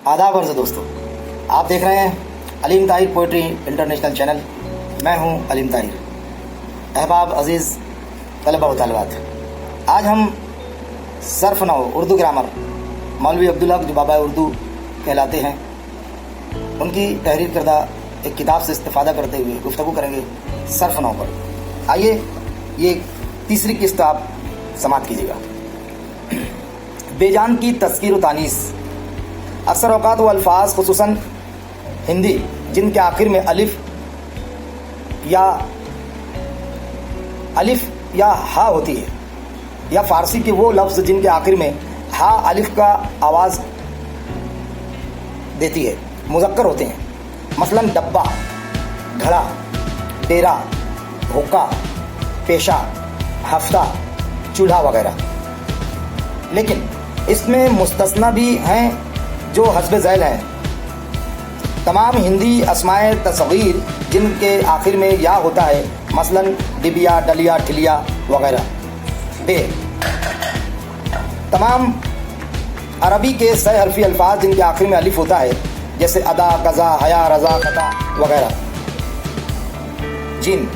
आदाब अर्ज़ दोस्तों, आप देख रहे हैं Aleem Tahir poetry international channel. मैं हूं अलीम ताहिर। अहबाब अज़ीज़ तलबा व तालिबात, आज हम सर्फ नौ उर्दू ग्रामर मौलवी अब्दुल हक जो बाबा उर्दू कहलाते हैं, उनकी तहरीर करदा एक किताब से इस्तिफ़ादा करते हुए गुफ्तगू करेंगे सर्फ नौ पर। आइए ये तीसरी किस्त आप समाप्त कीजिएगा। बेजान की तज़कीर व तानीस। अक्सर औक़ात वो अल्फाज खुसूसन हिंदी जिनके आखिर में अलिफ या हा होती है, या फ़ारसी के वो लफ्ज़ जिनके आखिर में हा अलिफ का आवाज़ देती है, मुज़क्कर होते हैं। मसलन डब्बा, घड़ा, डेरा, हुक्का, पेशा, हफ्ता, चूल्हा वगैरह। लेकिन इसमें मुस्तस्ना भी हैं जो हस्ब ज़ैल हैं। तमाम हिंदी अस्माए तस्गीर जिनके आखिर में या होता है, मसलन डिबिया, डलिया, ठिलिया वगैरह। बे तमाम अरबी के सह हरफी अल्फाज जिनके आखिर में अलिफ होता है, जैसे अदा, कज़ा, हया, रज़ा, क़ता वगैरह। जिन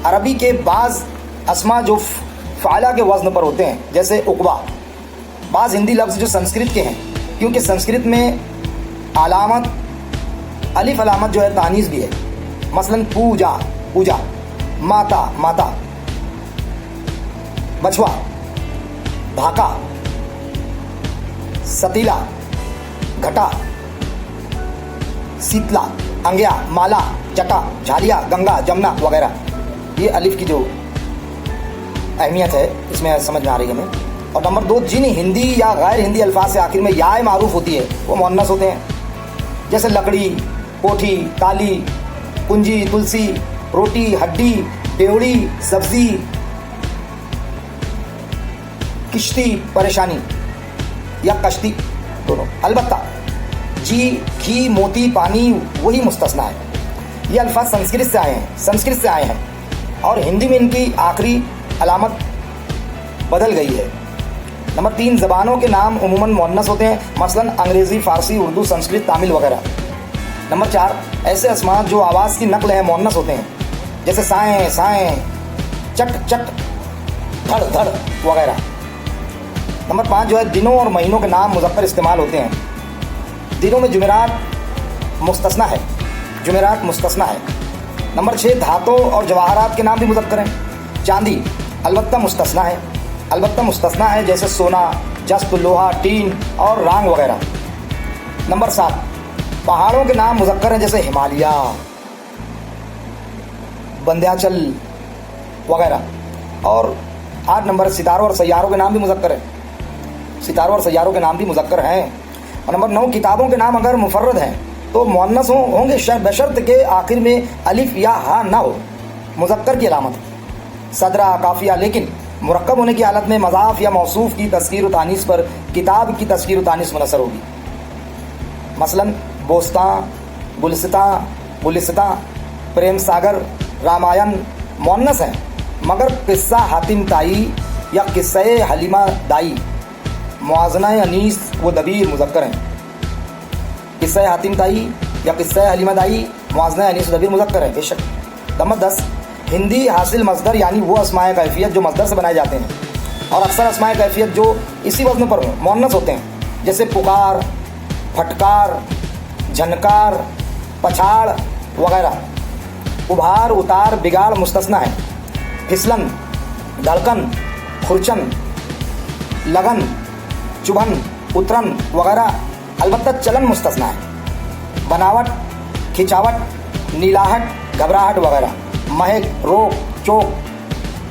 अरबी के बाज़ अस्मा जो फ़ाला के वज़न पर होते हैं, जैसे उक़बा। बाज़ हिंदी लफ्ज़ जो संस्कृत के हैं, क्योंकि संस्कृत में अलामत अलिफ अलामत जो है तानीस भी है। मसलन पूजा, पूजा, माता, माता, बछवा, भाका, सतीला, घटा, शीतला, अंग्या, माला, जटा, झालिया, गंगा, जमुना वगैरह। ये अलिफ की जो अहमियत है इसमें समझ में आ रही है हमें। और नंबर 2, जिन हिंदी या गैर हिंदी अल्फाज से आखिर में याए मारूफ होती है वो मुअन्नस होते हैं, जैसे लकड़ी, कोठी, ताली, कुंजी, तुलसी, रोटी, हड्डी, डेवड़ी, सब्जी, किश्ती, परेशानी या कश्ती दोनों। अलबत्ता जी, घी, मोती, पानी वही मुस्तस्ना है। ये अल्फाज संस्कृत से आए हैं और हिंदी में इनकी आखिरी अलामत बदल गई है। नंबर 3, ज़बानों के नाम उमूमन मुअन्नस होते हैं, मसलन अंग्रेज़ी, फ़ारसी, उर्दू, संस्कृत, तमिल वगैरह। नंबर 4, ऐसे अस्मा जो आवाज़ की नकल है मुअन्नस होते हैं, जैसे साएँ, साएँ, चट चट, धड़ धड़ वगैरह। नंबर 5 जो है दिनों और महीनों के नाम मुज़क्कर इस्तेमाल होते हैं। दिनों में जुमेरात मुस्तस्ना है, जुमेरात मुस्तस्ना है। नंबर 6, धातों और जवाहरात के नाम भी मुज़क्कर हैं। चांदी अलबत्ता मुस्तस्ना है, जैसे सोना, जस्त, लोहा, टीन और रांग वगैरह। नंबर 7, पहाड़ों के नाम मुज़क्कर हैं, जैसे हिमालय, बंध्याचल वगैरह। और 8 नंबर, सितारों और सैयारों के नाम भी मुज़क्कर हैं, सितारों और सैयारों के नाम भी मुज़क्कर हैं। और नंबर 9, किताबों के नाम अगर मुफर्रद हैं तो मुअन्नस होंगे बशर्त के आखिर में अलिफ या हा ना हो, मुज़क्कर की अलामत। सदरा, काफिया, लेकिन मुरक्कब होने की हालत में मज़ाफ या मौसूफ की तज़कीर व तानीस पर किताब की तज़कीर व तानीस मुनसर होगी। मसलन बोस्तां, गुलिस्तां, प्रेम सागर, रामायण मुअन्नस हैं, मगर किस्सा हातिम ताई या किस्सा हलीमा दाई, मुआज़ना अनीस व दबीर मुज़क्कर हैं। किस्सा हातिम ताई या किस्सा हलीमा दाई, मुआज़ना अनीस व दबीर मुज़क्कर हैं बेशक। नंबर 10, हिंदी हासिल मज़दर यानी वो अस्माए कैफियत जो मज़दर से बनाए जाते हैं, और अक्सर अस्माए कैफियत जो इसी वज़न पर मुअन्नस होते हैं, जैसे पुकार, फटकार, झनकार, पछाड़ वगैरह। उभार, उतार, बिगाड़ मुस्तस्ना है। फिसलन, धड़कन, खुरचन, लगन, चुभन, उतरन वगैरह। अलबत्ता चलन मुस्तस्ना है। बनावट, खिंचावट, नीलाहट, घबराहट वगैरह। महक, रोक, चौक,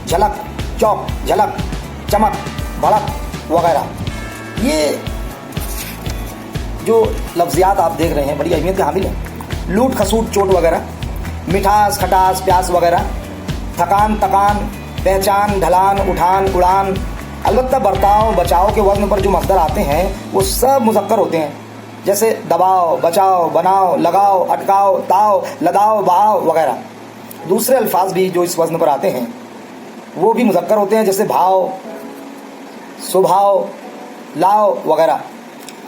झलक, चौक, झलक, चमक, भड़क वगैरह। ये जो लफ्ज़ियात आप देख रहे हैं बड़ी अहमियत के हामिल हैं। लूट, खसूट, चोट वगैरह। मिठास, खटास, प्यास वगैरह। थकान, तकान, पहचान, ढलान, उठान, उड़ान। अलबत्ता बर्ताव, बचाव के वज़न पर जो मज़दर आते हैं वो सब मुज़क्कर होते हैं, जैसे दबाव, बचाओ, बनाओ, लगाओ, अटकाओ, ताओ, लदाओ, बहाओ वगैरह। दूसरे अल्फाज भी जो इस वज़न पर आते हैं वो भी मुज़क्कर होते हैं, जैसे भाव, स्वभाव, लाओ वगैरह।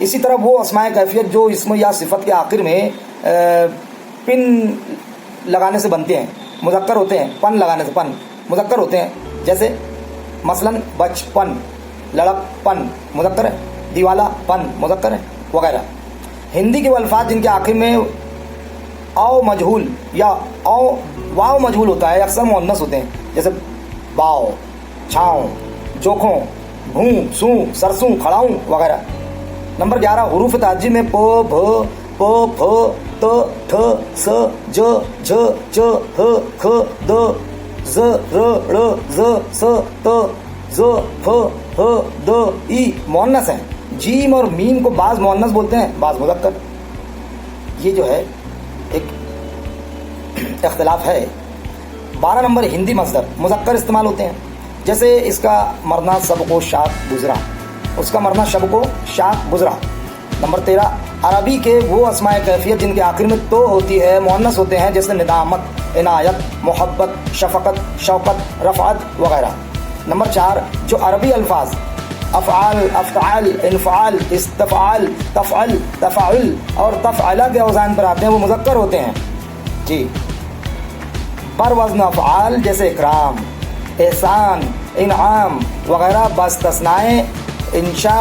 इसी तरह वो अस्माए कैफियत जो इसम या सिफत के आखिर में पिन लगाने से बनते हैं, मुज़क्कर होते हैं, पन लगाने से पन मुज़क्कर होते हैं, जैसे मसलन बचपन, लड़कपन मुज़क्कर है, दीवाला पन मुज़क्कर है वगैरह। हिंदी के वो अल्फाज जिनके आखिर में औ मजहूल या औ वाव मजहूल होता है अक्सर मुअन्नस होते हैं, जैसे बाव, छाँव, जोखों, भूँ, सूँ, सरसों, खड़ाऊँ वगैरह। नंबर 11 हुरूफ ताजी में प, भ, प, फ, त, ठ, स, ज, झ, च, ह, ख, द, ज, र, ड़, ज, स, त, ज, फ, ह, द, ई मुअन्नस हैं। जीम और मीम को बाज़ मुअन्नस बोलते हैं, बाज़ मुज़क्कर। ये जो है एक इख्तिलाफ है। 12 नंबर हिंदी मज़दर मुज़क्कर इस्तेमाल होते हैं, जैसे इसका मरना सब को शाक गुजरा, उसका मरना शब को शाक गुजरा। नंबर 13 अरबी के वो अस्माए कैफियत जिनके आखिर में तो होती है मुअन्नस होते हैं, जैसे निदामत, इनायत, मोहब्बत, शफ़क़त, शौक़त, रफ़अत वगैरह। नंबर 4 जो अरबी अल्फाज अफ़आल, अफ़ताल, इन्फ़ाल, इस्तफ़ाल, तफ़अल, तफ़ाउल और तफ़अला के औज़ान पर आते हैं, वो मुज़क्कर होते हैं जी। पर वज़न अफ़आल जैसे इकराम, एहसान, इनाम वगैरह बस्तस्नाए इंशा,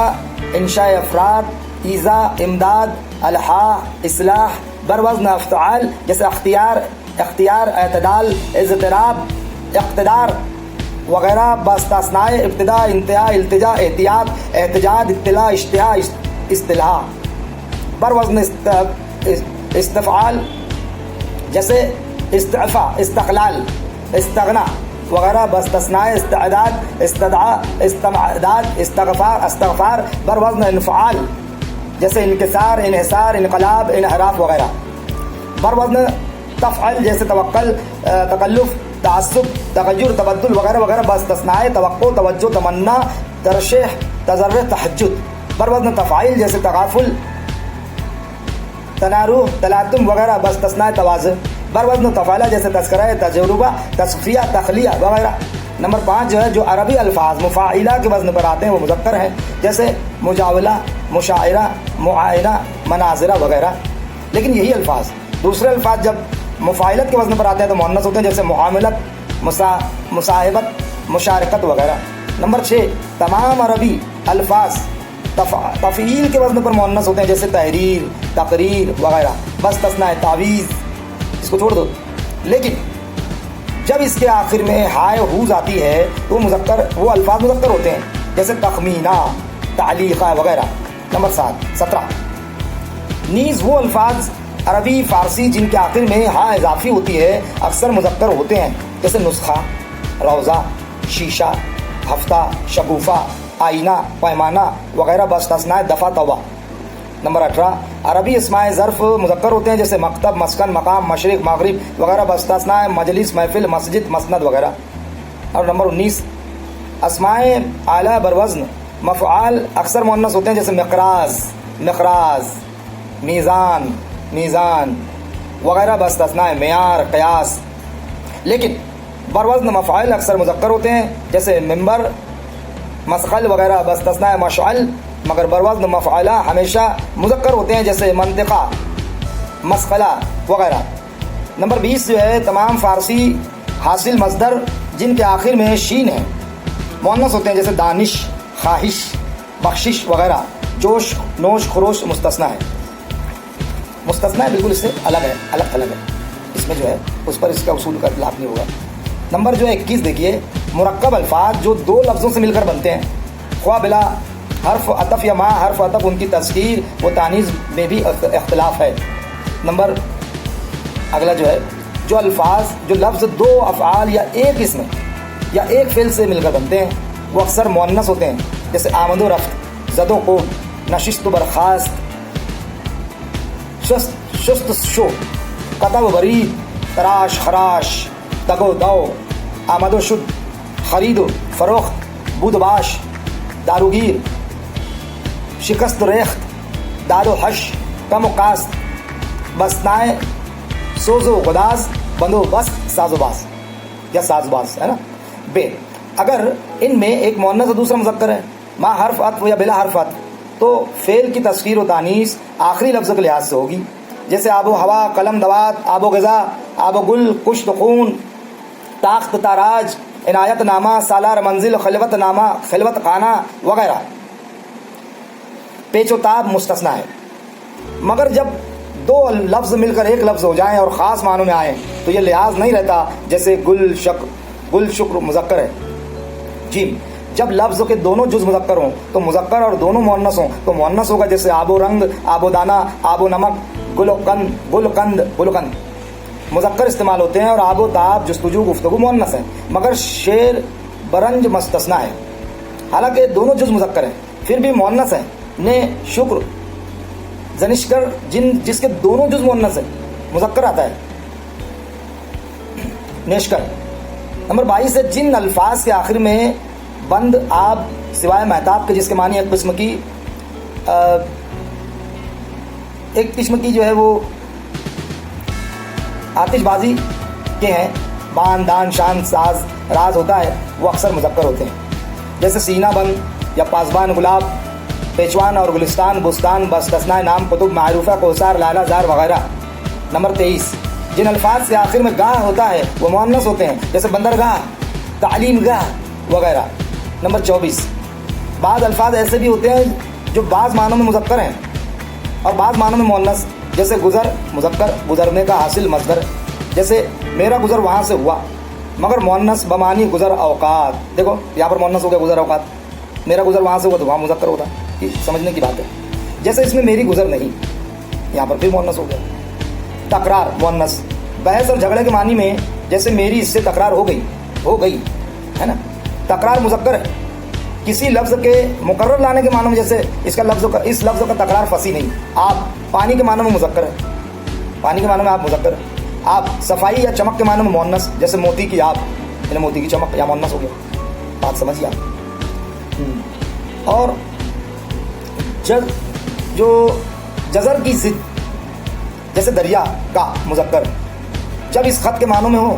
इंशाए अफ़राद, ईज़ा, इमदाद, अलहा, इस्लाह। बर वज़न अफ़आल जैसे अख्तियार, इख्तियार, एतदाल, इज़्तिराब, इक़्तिदार वगैरह बस्तस्नाए इब्तिदा, इंतहा, इल्तिजा, एहतियात, एहतजाज, इत्तिला, इश्तिहा, इस्तिलाह। बर वज़न इस्तफ़ाल जैसे इस्तफ़ा, इस्तक़लाल, इस्तग़ना वगैरह बस्तस्नाए इस्तिदाद, इस्तदआ, इस्तमदाद, इस्तग़फ़ार, अस्तग़फ़ार। बर वज़न इन्फ़ाल जैसे इनकिसार, इन्हिसार, इनक़लाब, इनहराफ वगैरह। बर वज़न तफ़अल जैसे तवक्कल, तकल्लुफ़, तासुब, तगय्युर, तबद्दुल वगैरह वगैरह बस्तस्नाए तवक्को, तवज्जो, तमन्ना, तरशीह, तजर्रुह, तहज्जुद। बर वज़न तफ़ाइल जैसे तगाफुल, तनारुह, तलातुम वगैरह बस्तस्नाए तवाज़ुह। बर वज़न तफ़ाला जैसे तज़किरा, तजुर्बा, तस्फ़िया, तख़लिया वगैरह। नंबर 5 जो है जो अरबी अल्फाज मुफ़ाइला के वज़न पर आते हैं वो मुज़क्कर हैं, जैसे मुजावला, मुशाइरा, मुआयना, मनाज़िरा वगैरह। लेकिन यही अल्फाज दूसरे अल्फाज जब मुफ़ाइलत के वज़न पर आते हैं तो मुअन्नस होते हैं, जैसे मुआमलत, मुसाहिबत, मुशारकत वगैरह। नंबर 6 तमाम अरबी अल्फाज तफ़ील के वज़न पर मुअन्नस होते हैं, जैसे तहरीर, तकरीर वगैरह बस्तस्नाए तावीज़, इसको छोड़ दो। लेकिन जब इसके आखिर में हाय हूज़ आती है तो मुज़क्कर, वो अल्फाज मुज़क्कर होते हैं, जैसे तख़मीना, तालीक़ा वगैरह। नंबर 17 नीज़ वो अल्फाज अरबी फ़ारसी जिनके आखिर में हाँ इजाफ़ी होती है अक्सर मुज़क्कर होते हैं, जैसे नुस्खा, रोज़ा, शीशा, हफ्ता, शगुफ़ा, आईना, पैमाना वगैरह बस्तस्नाए दफ़ा, तौबा। नंबर 18 अरबी अस्माए ज़र्फ़ मुज़क्कर होते हैं, जैसे मकतब, मस्कन, मकाम, मशरिक़, मग़रिब वगैरह बस्तस्नाए मजलिस, महफ़िल, मस्जिद, मसनद वगैरह। और नंबर 19 अस्माए आला बरवज़न मफ़आल अक्सर मुअन्नस होते हैं, जैसे मिक़राज़, मिक़राज़, मीज़ान, मीज़ान वगैरह बस्तस्नाए मेयार, क़यास। लेकिन बरवज़न मफ़आल अक्सर मुज़क्कर होते हैं, जैसे मिंबर, मसक़ल वगैरह बस्तस्नाए मशअल। मगर बरवज़न मफ़आला हमेशा मुज़क्कर होते हैं, जैसे मंतिक़ा, मसक़ला वगैरह। नंबर 20 जो है तमाम फ़ारसी हासिल मज़दर जिनके आखिर में शीन है मुअन्नस होते हैं, जैसे दानिश, ख़्वाहिश, बख्शिश वगैरह। जोश, नोश, खरोश मुस्तस्ना है, मुस्तस्ना है बिल्कुल इससे अलग है, अलग थलग है, इसमें जो है उस पर इसका उसूल का इत्लाक़ नहीं होगा। नंबर जो है 21 देखिए मुरक्कब अल्फाज जो 2 लफ्ज़ों से मिलकर बनते हैं, ख्वा बिला हर्फ अतफ़ या मा हर्फ अतफ़, उनकी तज़कीर व तानीज़ में भी इख्तिलाफ़ है। नंबर अगला जो है जो अल्फाज जो लफ्ज़ 2 अफ़आल या एक इसम या एक फ़िल से मिलकर बनते हैं वो अक्सर मुअन्नस होते हैं, जैसे आमद व रफ़्त, ज़द व क़ूम, नशिस्त व बरख़ास्त, शुस्त शो, क़तअ व बरीद, तराश खराश, तगो दो, आमद व शुद, ख़रीद व फ़रोख्त, बूद बाश, दारूगीर, शिकस्त रेख्त, दादो हश, कम व कास्त, बसनाए, सोज़ो गुदाज, बंदोबस्त, साजोबाज या साजबाज है ना। बे अगर इनमें एक मुअन्नस और दूसरा मुज़क्कर है, मा हर्फ अत्फ़ या बिला हर्फ अत्फ़, تو فعل کی تذکیر و تانیث آخری لفظ کے لحاظ سے ہوگی، جیسے آب و ہوا، قلم دوات، آب و غذا، آب و گل، کشت خون، تاخت تاراج، عنایت نامہ، سالار منزل، خلوت نامہ، خلوت خانہ وغیرہ۔ پیچ و تاب مستثنیٰ ہے، مگر جب دو لفظ مل کر ایک لفظ ہو جائیں اور خاص معنوں میں آئیں تو یہ لحاظ نہیں رہتا، جیسے گل شکر مذکر ہے۔ جیم، جب لفظ کے دونوں جز مذکر ہوں تو مذکر اور دونوں مؤنث ہوں تو مؤنث ہوگا، جیسے آب و رنگ، آب و دانہ، آب و نمک، گل و قند، مذکر استعمال ہوتے ہیں، اور آب و تاب، جستجو، گفتگو مؤنث ہیں، مگر شعر برنج مستثنیٰ ہے، حالانکہ دونوں جز مذکر ہیں پھر بھی مؤنث ہیں۔ نے، شکر، زنشکر، جس کے دونوں جز مؤنث ہیں، مذکر آتا ہے، نیشکر۔ نمبر 22 ہے جن الفاظ کے آخر میں بند آب سوائے مہتاب کے، جس کے معنی ایک قسم کی جو ہے وہ آتش بازی کے ہیں، بان، دان، شان، ساز، راز ہوتا ہے، وہ اکثر مذکر ہوتے ہیں، جیسے سینہ بند یا پاسبان، گلاب، پیچوان اور گلستان، بستان، بستثناء نام، کتب، معروفہ، کوثر، لالہ زار وغیرہ۔ نمبر 23 جن الفاظ کے آخر میں گاہ ہوتا ہے وہ مؤنث ہوتے ہیں، جیسے بندرگاہ، تعلیم گاہ وغیرہ۔ نمبر 24 بعض الفاظ ایسے بھی ہوتے ہیں جو بعض معنوں میں مذکر ہیں اور بعض معنوں میں مؤنث، جیسے گزر مذکر، گزرنے کا حاصل مصدر، جیسے میرا گزر وہاں سے ہوا، مگر مؤنث بمعنی گزر اوقات۔ دیکھو یہاں پر مؤنث ہو گیا گزر اوقات، میرا گزر وہاں سے ہوا تو وہاں مذکر ہوتا، یہ سمجھنے کی بات ہے۔ جیسے اس میں میری گزر نہیں، یہاں پر پھر مؤنث ہو گیا۔ تکرار مؤنث، بحث اور جھگڑے کے معنی میں، جیسے میری اس سے تکرار ہو گئی ہے نا، تکرار مذکر ہے۔ کسی لفظ کے مقرر لانے کے معنی میں، جیسے اس لفظ کا تکرار فصیح نہیں۔ آپ، پانی کے معنی میں مذکر ہے، پانی کے معنی میں آپ مذکر ہے۔ آپ، صفائی یا چمک کے معنی میں مؤنث، جیسے موتی کی آپ، یعنی موتی کی چمک، یا مؤنث ہو گیا، بات سمجھیے آپ۔ اور جو جزر کی ضد، جیسے دریا کا مذکر، جب اس خط کے معنوں میں ہو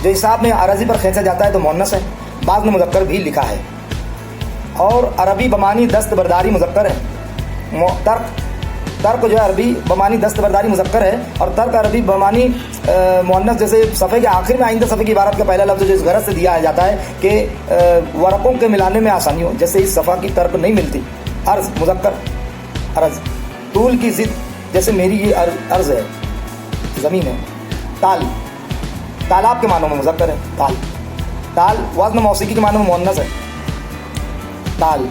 جو حساب میں عرضی پر کھینچا جاتا ہے تو مؤنث ہے، بعض نے مذکر بھی لکھا ہے۔ اور عربی بمانی دست برداری مذکر ہے۔ ترک جو ہے عربی بمانی دست برداری مذکر ہے، اور ترک عربی بمانی مؤنث، جیسے صفحے کے آخر میں آئندہ صفحے کی عبارت کا پہلا لفظ جو اس غرض سے دیا جاتا ہے کہ ورقوں کے ملانے میں آسانی ہو، جیسے اس صفحہ کی ترک نہیں ملتی۔ عرض مذکر، عرض۔ طول کی ضد، جیسے میری یہ عرض ہے، زمین ہے۔ تال، تالاب کے معنوں میں مذکر ہے، تال۔ تال وزن موسیقی کے معنوں میں مؤنث ہے، تال،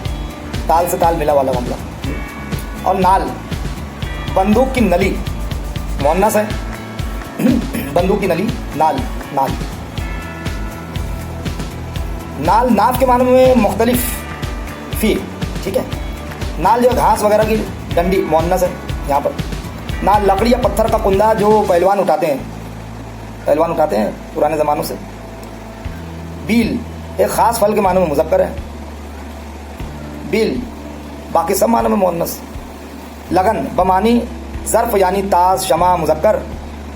تال سے تال ملا والا معاملہ۔ اور نال، بندوق کی نلی مؤنث ہے، بندوق کی نلی، نال، نال۔ نال، ناف کے معنوں میں مختلف فی، ٹھیک ہے۔ نال جو گھاس وغیرہ کی ڈنڈی مؤنث ہے یہاں پر۔ نال، لکڑی یا پتھر کا کندہ جو پہلوان اٹھاتے ہیں پرانے زمانوں سے۔ بیل، ایک خاص پھل کے معنوں میں مذکر ہے، بیل، باقی سب معنوں میں مؤنث۔ لگن بمانی ظرف یعنی تاز، شمع مذکر،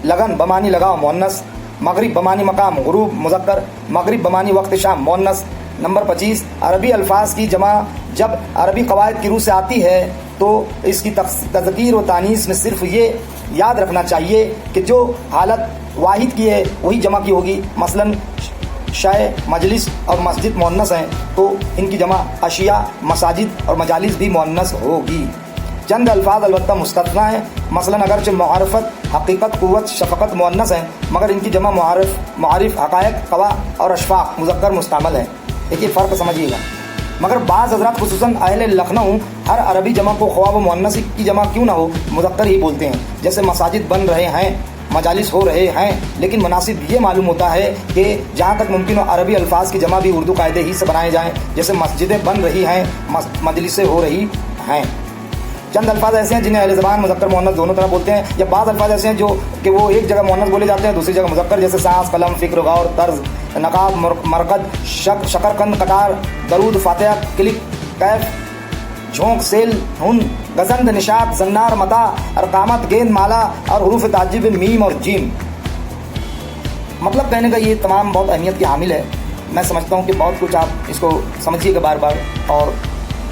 لگن بمانی لگاؤ مؤنث۔ مغرب بمانی مقام، غروب مذکر، مغرب بمانی وقت شام مؤنث۔ نمبر 25 عربی الفاظ کی جمع جب عربی قواعد کی روح سے آتی ہے تو اس کی تذکیر و تانیث میں صرف یہ یاد رکھنا چاہیے کہ جو حالت واحد کی ہے وہی جمع کی ہوگی۔ مثلا شے، مجلس اور مسجد مؤنث ہیں تو ان کی جمع اشیاء، مساجد اور مجالس بھی مؤنث ہوگی۔ چند الفاظ البتہ مستثنیٰ ہیں، مثلا اگرچہ معرفت، حقیقت، قوت، شفقت مؤنث ہیں مگر ان کی جمع معارف، حقائق، قوا اور اشفاق مذکر مستعمل ہے۔ دیکھیے فرق سمجھیے گا۔ مگر بعض حضرات خصوصاً اہل لکھنؤ ہر عربی جمع کو خواہ و مؤنث کی جمع کیوں نہ ہو مذکر ہی بولتے ہیں، جیسے مساجد بن رہے ہیں، مجالس ہو رہے ہیں، لیکن مناسب یہ معلوم ہوتا ہے کہ جہاں تک ممکن ہو عربی الفاظ کی جمع بھی اردو قاعدے ہی سے بنائے جائیں، جیسے مسجدیں بن رہی ہیں، مجلسیں ہو رہی ہیں۔ چند الفاظ ایسے ہیں جنہیں اہل زبان مذکر مؤنث دونوں طرح بولتے ہیں، یا بعض الفاظ ایسے ہیں جو کہ وہ ایک جگہ مؤنث بولے جاتے ہیں دوسری جگہ مذکر، جیسے سانس، قلم، فکر، غور، طرز، نقاب، مرقد، شکرقند، قطار، درود، فاتحہ، کلک، کیف، جھونک، سیل، ہن، گزند، نشاط، زنار، متا، ارقامت، گیند، مالا اور حروف تعجب میم اور جیم۔ مطلب کہنے کا یہ تمام بہت اہمیت کی حامل ہے۔ میں سمجھتا ہوں کہ بہت کچھ آپ اس کو سمجھیے گا بار بار، اور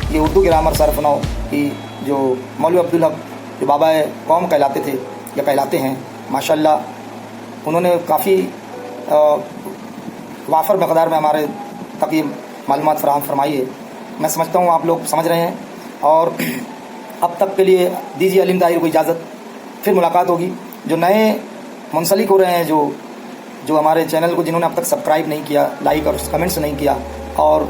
یہ اردو گرامر، صرف نو کہ جو مولوی عبدالحق جو بابا قوم کہلاتے تھے یا کہلاتے ہیں، ماشاءاللہ انہوں نے کافی وافر مقدار میں ہمارے تک یہ معلومات فراہم فرمائی ہے. میں سمجھتا ہوں آپ لوگ سمجھ رہے ہیں، اور اب تک کے لیے دیجیے علیم طاہر کو اجازت. پھر ملاقات ہوگی. جو نئے منسلک ہو رہے ہیں، جو ہمارے چینل کو جنہوں نے اب تک سبسکرائب نہیں کیا، لائک اور کمنٹس نہیں کیا، اور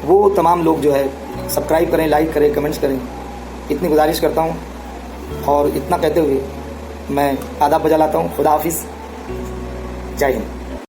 وہ تمام لوگ جو ہے سبسکرائب کریں، لائک کریں، کمنٹس کریں، اتنی گزارش کرتا ہوں. اور اتنا کہتے ہوئے میں آداب بجا لاتا ہوں. خدا حافظ. جے ہند.